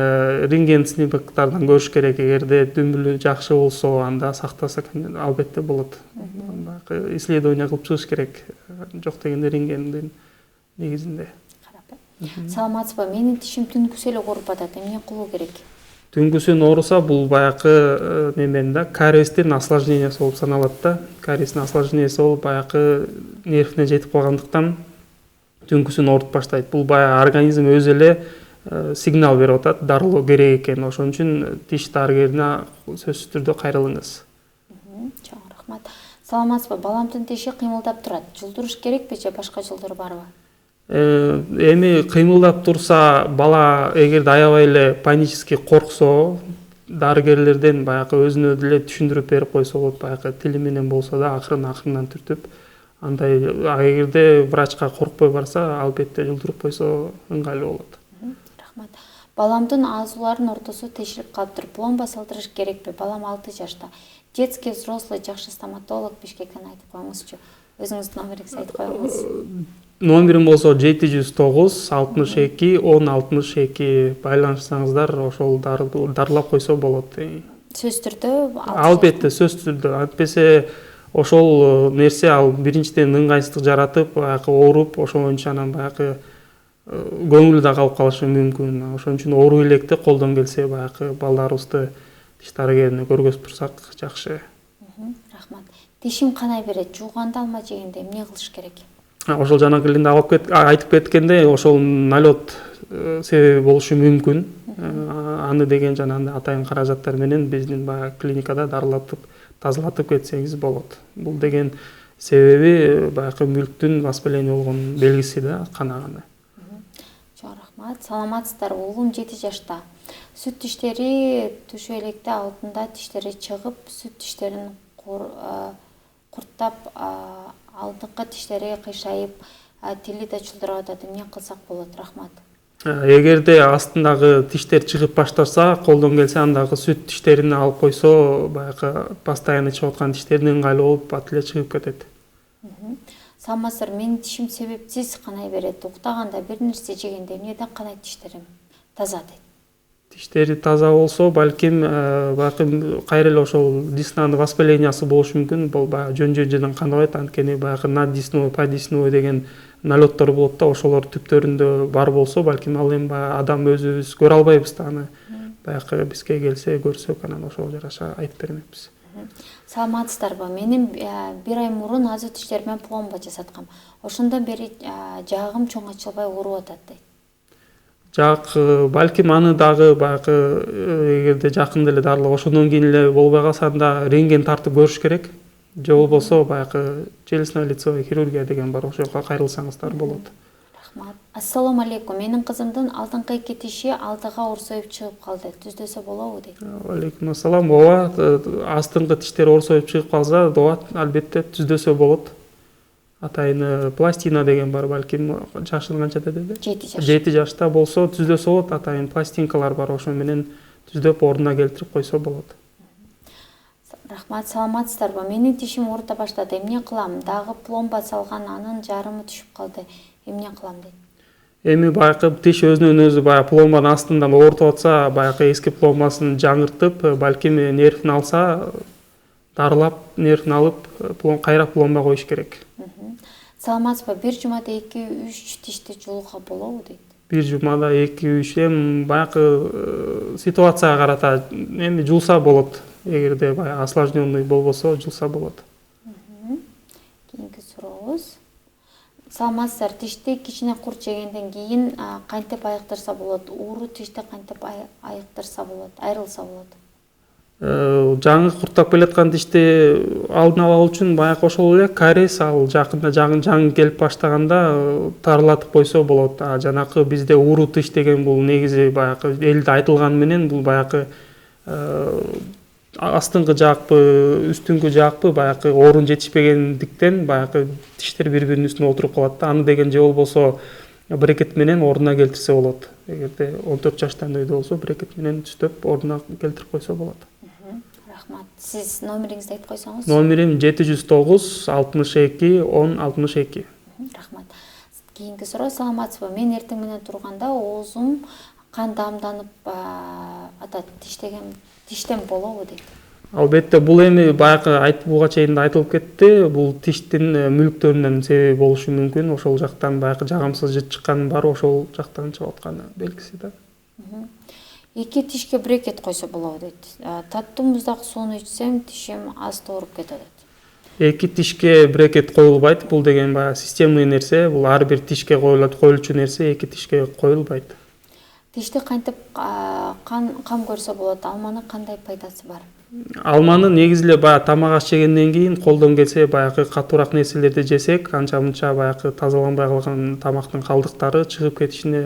[SPEAKER 2] рентген снимктерден көрүш керек. Эгерде дүмүрү жакшы болсо, анда сактасак албетте болот. Баягы исследование кылып чыгыш керек. Жок дегенде рентгендин негизинде.
[SPEAKER 1] Саламатсызбы? Менин тишим түнкүсү эле ооруп атат. Эмне кылуу керек?
[SPEAKER 2] Түнкүсүн ооруса, бул баягы немен да кариестин осложнениясы болуп саналат да. Кариестин осложнениясы болуп баягы нервине жетип калгандыктан түнкүсүн ооруп баштайт. Бул баягы организм өзү эле сигнал берип атат, дарылоо керек экен. Ошон үчүн тиш дарыгерине сөзсүз түрдө кайрылыңыз.
[SPEAKER 1] Чоң рахмат. Саламатсызбы? Баламдын тиши кыймылдап турат. Жулдуруш керекпи же башка жолдору барбы?
[SPEAKER 2] Эми кыймылдап турса, бала эгерде аябай эле панически корксо, дарыгерлерден баягы өзүнө деле түшүндүрүп берип койсо болот. Баягы тили менен болсо да акырын түртүп. Андай эгерде врачка коркпой барса, албетте жулдуруп койсо ыңгайлуу болот.
[SPEAKER 1] Рахмат. Баламдын аазууларынын ортосу тешилип калыптыр. Пломба салдырыш керекпи? Балам 6 жашта. Детский взрослый жакшы стоматолог Бишкектен айтып коюңузчу. Өзүңүздүн номериңизди айтып коюңуз.
[SPEAKER 2] Номерим болсо 709 62 10 62 байланышсаңыздар, ошол дарылап койсо болот.
[SPEAKER 1] Сөзсүз түрдө?
[SPEAKER 2] Албетте сөзсүз түрдө. Антпесе ошол нерсе ал биринчиден ыңгайсыздык жаратып, баягы ооруп, ошончо анан баягы көңүлү да калып калышы мүмкүн. Ошон үчүн оору электе колдон келсе баягы балдарыбызды тиш дарыгерине көргөзүп турсак жакшы.
[SPEAKER 1] Рахмат. Тишим канай берет, жууганда алма жегенде эмне кылыш керек?
[SPEAKER 2] Ошол жанакы эле айтып кеткенде, ошол налет себеби болушу мүмкүн. Аны деген жанагындай атайын каражаттар менен биздин баягы клиникада дарылатып, тазалатып кетсеңиз болот. Бул деген себеби баягы мүлктүн воспаление болгон белгиси да, канаганы.
[SPEAKER 1] Чоң рахмат. Саламатсыздарбы? Уулум 7 жашта. Сүт тиштери түшө электе алдында тиштери чыгып, сүт тиштерин курттап, алдыңкы тиштери кыйшайып, тили да чылдырап атат. Эмне кылсак болот? Рахмат.
[SPEAKER 2] Эгерде астындагы тиштер чыгып баштаса, колдон келсе андагы сүт тиштерин алып койсо, баягы постоянно чыгып аткан тиштерин ыңгайлуу болуп бат эле чыгып кетет.
[SPEAKER 1] Саламатсыздар, менин тишим себепсиз канай берет. Уктаганда, бир нерсе жегенде эмнеден канайт тиштерим? Таза дейт.
[SPEAKER 2] Тиштери таза болсо, балким кайра эле ошол деснанын воспалениясы болушу мүмкүн. Бул баягы жөн канабайт, анткени баягы наддесневый, подесневый деген налеттор болот да, ошолор түптөрүндө бар болсо, балким ал эми баягы адам өзүбүз көрө албайбыз да, аны баягы бизге келсе көрсөк, анан ошого жараша айтып бермекпиз.
[SPEAKER 1] Саламатсыздарбы? Менин бир ай мурун азот тиштер менен пломба жасаткам. Ошондон бери жаагым чоң ачылбай ооруп атат дейт.
[SPEAKER 2] Жак, балким аны дагы баягы эгерде жакында эле дарылап ошондон кийин эле болбой калса, анда рентген тартып көрүш керек. Же болбосо баягы челюстно-лицевая хирургия деген бар, ошол жака кайрылсаңыздар болот.
[SPEAKER 1] Рахмат. Ассаламу алейкум. Менин кызымдын алдыңкы 2 тиши алдыга орсоюп чыгып калды. Түздөсө болобу дейт.
[SPEAKER 2] Алейкум ассалам. Ооба, астыңкы тиштер орсоюп чыгып калса, ооба, албетте түздөсө болот. Атайын пластина деген бар, балким жашын канча деди?
[SPEAKER 1] 7 жаш.
[SPEAKER 2] 7 жашта болсо түздөсө болот, атайын пластинкалар бар, ошо менен түздөп ордуна келтирип койсо болот.
[SPEAKER 1] Рахмат, саламатсыздарбы? Менин тишим оорута баштады. Эмне кылам? Дагы пломба салган, анын жарымы түшүп калды. Эмне кылам дейт.
[SPEAKER 2] Эми баягы тиш өзүнөн өзү баягы пломбанын астынан оорутуп атса, баягы эски пломбасын жаңыртып, балким нервин алса, дарылап, нервин алып, кайра пломба коюш керек.
[SPEAKER 1] Саламатсызбы? Бир жумада 2-3 тишти жулууга болобу дейт.
[SPEAKER 2] Бир жумада 2-3 эми баягы ситуацияга карата эми жулса болот. Эгерде баягы осложненный болбосо, жулса болот.
[SPEAKER 1] Кийинки сурообуз. Саламатсыздар, тишти кичине курт жегенден кийин кантип айыктырса болот? Ууру тишти кантип айыктырса болот, айрылса болот?
[SPEAKER 2] Жаңы курттап келаткан тишти алдын алуу үчүн баягы ошол эле кариес, ал жакында жаңы келип баштаганда тарылатып койсо болот. Жанакы бизде ууру тиш деген бул негизи баягы элде айтылганы менен бул баягы астыңкы жакпы, үстүңкү жакпы баягы орун жетишпегендиктен баягы тиштер бири-биринин үстүнө отуруп калат да. Аны деген же болбосо брекет менен ордуна келтирсе болот. Эгерде 14 жаштан өйдө болсо, брекет менен түздөп ордуна келтирип койсо болот.
[SPEAKER 1] Рахмат. Сиз номериңизди айтып койсоңуз?
[SPEAKER 2] Номерим 709 62 10 62.
[SPEAKER 1] Рахмат. Кийинки суроо. Саламатсызбы? Мен эртең менен турганда оозум кан дамданып атат. Тиштен болобу дейт.
[SPEAKER 2] Албетте, бул эми баягы буга чейин да айтылып кетти. Бул тиштин мүлктөрүнөн себеби болушу мүмкүн. Ошол жактан баягы жагымсыз жыт чыккан бар, ошол жактан чыгып атканы белгиси да.
[SPEAKER 1] 2 тишке брекет койсо болобу дейт. Таттуу муздак сууну ичсем, тишим аз ооруп кетет.
[SPEAKER 2] 2 тишке брекет коюлбайт. Бул деген баягы системный нерсе. Бул ар бир тишке коюлчу нерсе, 2 тишке коюлбайт. Тишти
[SPEAKER 1] кантип кам көрсө болот? Алманын кандай пайдасы бар?
[SPEAKER 2] Алманы негизи эле баягы тамак аш жегенден кийин колдон келсе баягы катуураак нерселерди жесек, анча-мынча баягы тазаланбай калган тамактын калдыктары чыгып кетишине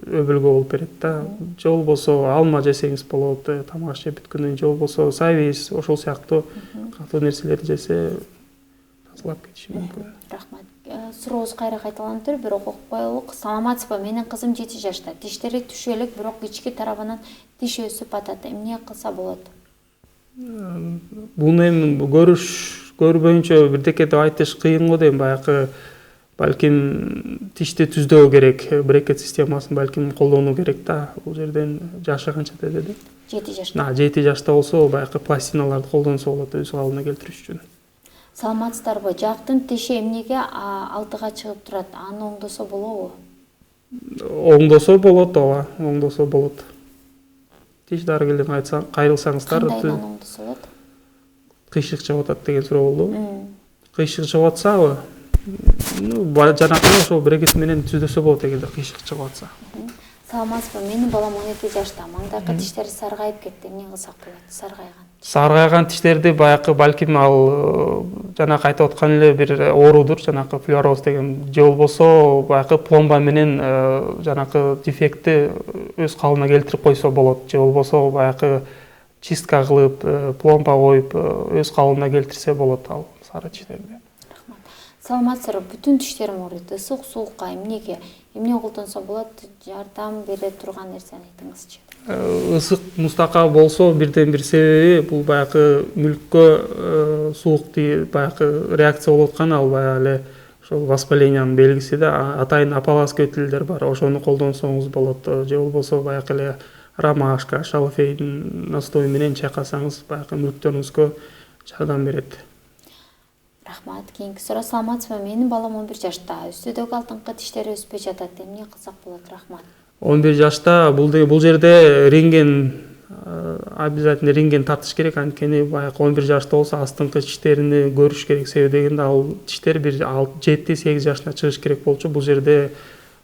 [SPEAKER 2] өбөлгө болуп берет да. Же болбосо алма жесеңиз болот, тамак аш жеп бүткөндөн, же болбосо сабиз, ошол сыяктуу катуу нерселерди жесе тазалап кетиши мүмкүн.
[SPEAKER 1] Рахмат. Сурообуз кайра кайталанып тур, бирок окуп коелук. Саламатсызбы? Менин кызым 7 жашта. Тиштери түшө элек, бирок ички тарабынан тиш өсүп атат. Эмне кылса болот?
[SPEAKER 2] Буну эми көрбөйүнчө бирдеке деп айтыш кыйын го дейм. Баягы балким тишти түздөө керек, брекет системасын балким колдонуу керек да. Бул жерден жашы канча деди?
[SPEAKER 1] 7 жашта.
[SPEAKER 2] 7 жашта болсо баягы пластиналарды колдонсо болот өз калыбына келтириш үчүн.
[SPEAKER 1] Саламатсыздарбы? Жактын тиши эмнеге алдыга чыгып турат? Аны оңдосо болобу?
[SPEAKER 2] Оңдосо болот, ооба, оңдосо болот. Тиш дарыгерлерин айтсаң, кайрылсаңыздар.
[SPEAKER 1] Кандай оңдосо болот?
[SPEAKER 2] Кыйшык чыгып атат деген суроо болду. Кыйшык чыгып атсабы? Жанакы ошол брекет менен түздөсө болот эгерде кыйшык чыгып атса.
[SPEAKER 1] Саламатсызбы? Менин балам 12 жашта. Маңдайкы тиштери саргайып кетти. Эмне кылсак болот? Саргайган.
[SPEAKER 2] Саргайган тиштерди баягы балким ал жанакы айтып аткан эле бир оорудур, жанакы флюороз деген, же болбосо баягы пломба менен жанакы дефектти өз калыбына келтирип койсо болот, же болбосо баягы чистка кылып, пломба коюп өз калыбына келтирсе болот ал сары тиштерди.
[SPEAKER 1] Саламатсыздарбы, бүтүн тиштерим ооруйт. Ысык суукка эмнеге колдонсо болот? Жардам бере турган нерсени айтыңызчы.
[SPEAKER 2] Ысык мустака болсо бирден бир себеби бул баягы мүлккө суук баягы реакция болуп аткан, ал баягы эле ошол воспалениянын белгиси да. Атайын апаласкөтүлдөр бар, ошону колдонсоңуз болот. Же болбосо баягы эле ромашка, шалфейдин настою менен чайкасаңыз баягы мүлктөрүңүзгө жардам берет.
[SPEAKER 1] Рахмат. Кийинки суроо. Саламатсызбы? Менин балам 11 жашта. Үстүдөгү алтынкы тиштери өспөй жатат. Эмне кылсак болот? Рахмат.
[SPEAKER 2] 11 жашта бул жерде рентген обязательно рентген тартыш керек, анткени баягы 11 жашта болсо астыңкы тиштерини көрүш керек. Себеби дегенде ал тиштер бир 7-8 жашына чыгыш керек болчу. Бул жерде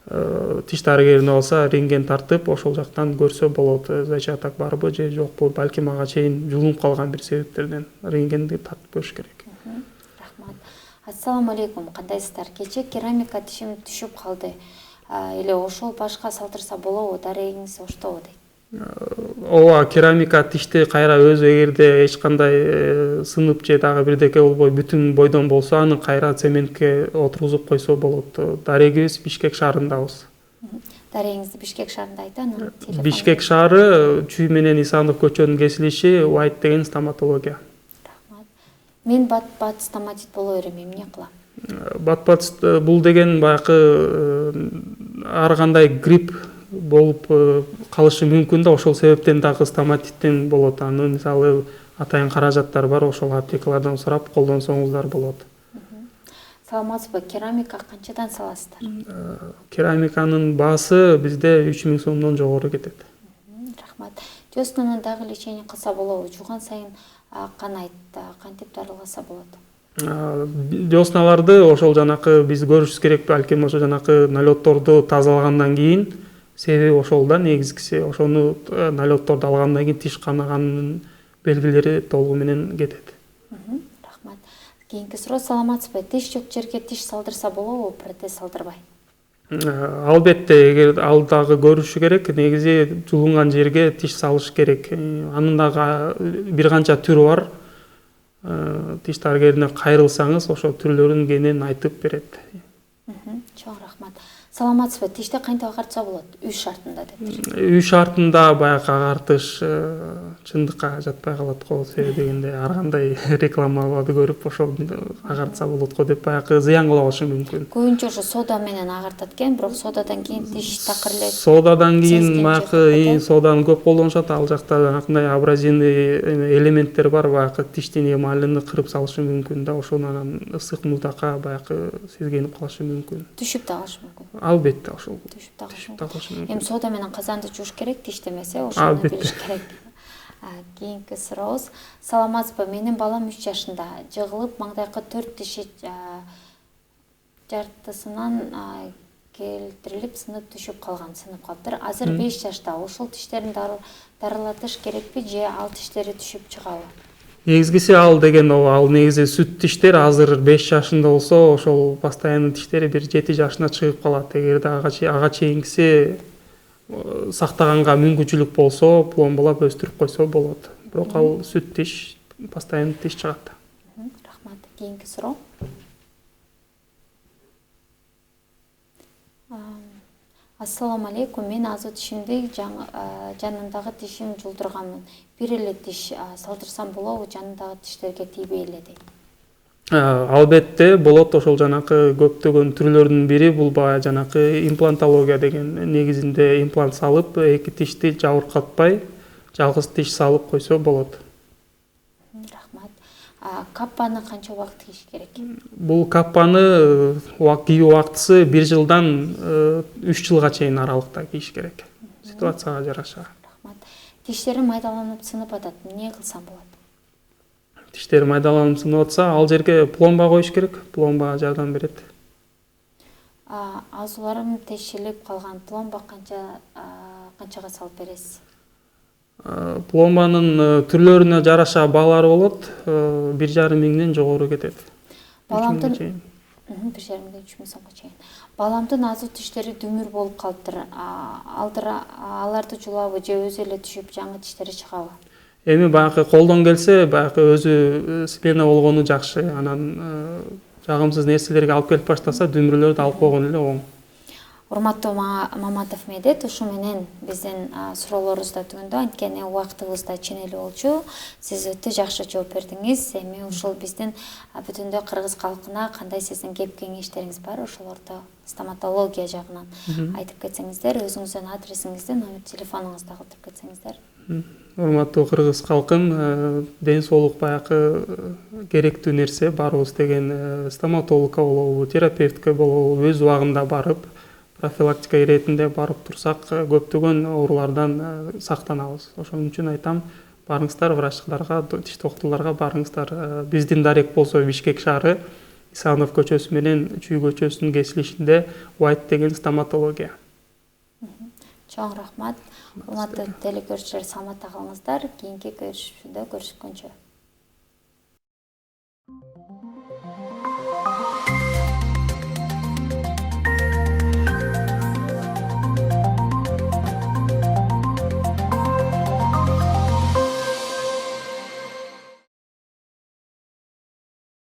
[SPEAKER 2] тиш дарыгерине алса рентген тартып, ошол жактан көрсө болот. Зачаток барбы же жокпу, балким ага чейин жулунуп калган бир себептерден рентгенди тартып көрүш керек.
[SPEAKER 1] Рахмат. Ассаламу алейкум. Кандайсыздар? Кече керамика тишим түшүп калды. Эле ошол башка салдырса болобу? Дарегиңиз оштобу дейт.
[SPEAKER 2] Ооба, керамика тишти кайра өзү эгерде эч кандай сынып же дагы бирдеке болбой бүтүн бойдон болсо, аны кайра цементке отургузуп койсо болот. Дарегибиз Бишкек шаарындабыз.
[SPEAKER 1] Дарегиңизди Бишкек шаарында айтан.
[SPEAKER 2] Бишкек шаары, Чүй менен Исанов көчөнүн кесилиши, White деген стоматология.
[SPEAKER 1] Рахмат. Мен бат стоматит боло берем, эмне кылам?
[SPEAKER 2] Бат бул деген баягы ар кандай грипп болуп калышы мүмкүн да, ошол себептен дагы стоматиттен болот. Аны мисалы атайын каражаттар бар, ошол аптекалардан сурап колдонсоңуздар болот.
[SPEAKER 1] Саламатсызбы? Керамика канчадан саласыздар?
[SPEAKER 2] Керамиканын баасы бизде 3000 сомдон жогору кетет.
[SPEAKER 1] Рахмат. Деснаны дагы лечение кылса болобу? Жууган сайын канайт, кантип дарыласа болот?
[SPEAKER 2] Десналарды ошол жанакы биз көрүшүбүз керек, балким ошо жанакы налетторду тазалагандан кийин, себеби ошол да негизгиси. Ошону налетторду алгандан кийин тиш канаганын белгилери толугу менен кетет.
[SPEAKER 1] Рахмат. Кийинки суроо. Саламатсызбы? Тиш жок жерге тиш салдырса болобу, протез салдырбай?
[SPEAKER 2] Албетте, эгер ал дагы көрүшү керек, негизи жулунган жерге тиш салыш керек. Анын дагы бир канча түрү бар. Тиш дарыгерине кайрылсаңыз, ошол түрлөрүн кенен айтып берет.
[SPEAKER 1] Чоң рахмат. Саламатсызбы? Тишти кантип агартса болот? Үй шартында деп.
[SPEAKER 2] Үй шартында баягы агартыш чындыкка жатпай калат го. Себеби дегенде ар кандай рекламаларды көрүп ошол агартса болот го деп баягы зыян кыла калышы мүмкүн.
[SPEAKER 1] Көбүнчө ошо сода менен агартат экен, бирок содадан кийин тиш такыр эле.
[SPEAKER 2] Содадан кийин баягы соданы көп колдонушат. Ал жакта жанакындай абразивный элементтер бар, баягы тиштин эмалini кырып салышы мүмкүн да. Ошонан ысык муздакка баягы сезгенип калышы мүмкүн.
[SPEAKER 1] Түшүп да калышы мүмкүн.
[SPEAKER 2] Албетте, ошол.
[SPEAKER 1] Түшүп да калышы мүмкүн. Эми сода менен казанды жууш керек, тиш демесе, ошону
[SPEAKER 2] Албетте.
[SPEAKER 1] билиш керек. Кийинки сурообуз. Саламатсызбы? Менин балам 3 жашында. Жыгылып, маңдайкы 4 тиши жартысынан келтирилип сынып түшүп калган, сынып калыптыр. Азыр 5 жашта. Ошол тиштерин дарылатыш керекпи же ал тиштери түшүп чыгабы?
[SPEAKER 2] Негизгиси ал деген ал негизи сүт тиштер. Азыр 5 жашында болсо, ошол постоянный тиштери бир 7 жашына чыгып калат. Эгерде ага чейинкиси сактаганга мүмкүнчүлүк болсо, пломбалап өстүрүп койсо болот. Бирок ал сүт тиш, постоянный тиш чыгат.
[SPEAKER 1] Рахмат. Кийинки суроо. Ассаламу алейкум. Мен азыр тишимди жанындагы тишим жулдурганмын. Бир эле тиш салдырсам болобу? Жанындагы тиштерге тийбей эле дейт.
[SPEAKER 2] Албетте болот. Ошол жанакы көптөгөн түрлөрдүн бири бул баягы жанакы имплантология деген. Негизинде имплант салып, эки тишти жабыркатпай, жалгыз тиш салып койсо болот.
[SPEAKER 1] Рахмат. Каппаны канча убакыт кийиш керек?
[SPEAKER 2] Бул каппаны кийүү убактысы 1 жылдан 3 жылга чейин аралыкта кийиш керек. Ситуацияга жараша.
[SPEAKER 1] Рахмат. Тиштерим майдаланып сынып атат. Эмне кылсам болот?
[SPEAKER 2] Тиштер майдаланып сынып атса, ал жерге пломба коюш керек. Пломба жардам берет.
[SPEAKER 1] Азууларым тешилип калган. Пломба канчага салып бересиз?
[SPEAKER 2] Пломбанын түрлөрүнө жараша баалары болот. 1,5 миңден жогору кетет.
[SPEAKER 1] Баламдын 1,5 3 миң сомго чейин. Баламдын азуу тиштери дүмүр болуп калыптыр. Аларды жулабы же өзү эле түшүп жаңы тиштери чыгабы?
[SPEAKER 2] Эми баягы колдон келсе, баягы өзү смена болгону жакшы. Анан жагымсыз нерселерге алып келип баштаса, дүмүрлөрдү алып койгон эле оң.
[SPEAKER 1] Урматтуу Маматов Медет, ушу менен биздин суроолорубуз да түгүндү. Анткени убактыбыз да ченелүү болчу. Сиз өтө жакшы жооп бердиңиз. Эми ушул биздин бүтүндөй кыргыз калкына кандай сиздин кеп кеңештериңиз бар, ошолорду стоматология жагынан айтып кетсеңиздер, өзүңүздүн адресиңизди, номер телефонуңузду калтырып кетсеңиздер.
[SPEAKER 2] Урматтуу кыргыз калкым, ден соолук баягы керектүү нерсе. Барыбыз деген стоматологко болобу, терапевтке болобу өз убагында барып, профилактика иретинде барып турсак, көптөгөн оорулардан сактанабыз. Ошон үчүн айтам, барыңыздар врачтарга, тиш доктурларга барыңыздар. Биздин дарек болсо Бишкек шаары, Исанов көчөсү менен Чүй көчөсүнүн кесилишинде White деген стоматология.
[SPEAKER 1] Чоң рахмат. Урматтуу телекөрүүчүлөр, саламатта калыңыздар. Кийинки көрүшүүдө көрүшкөнчө.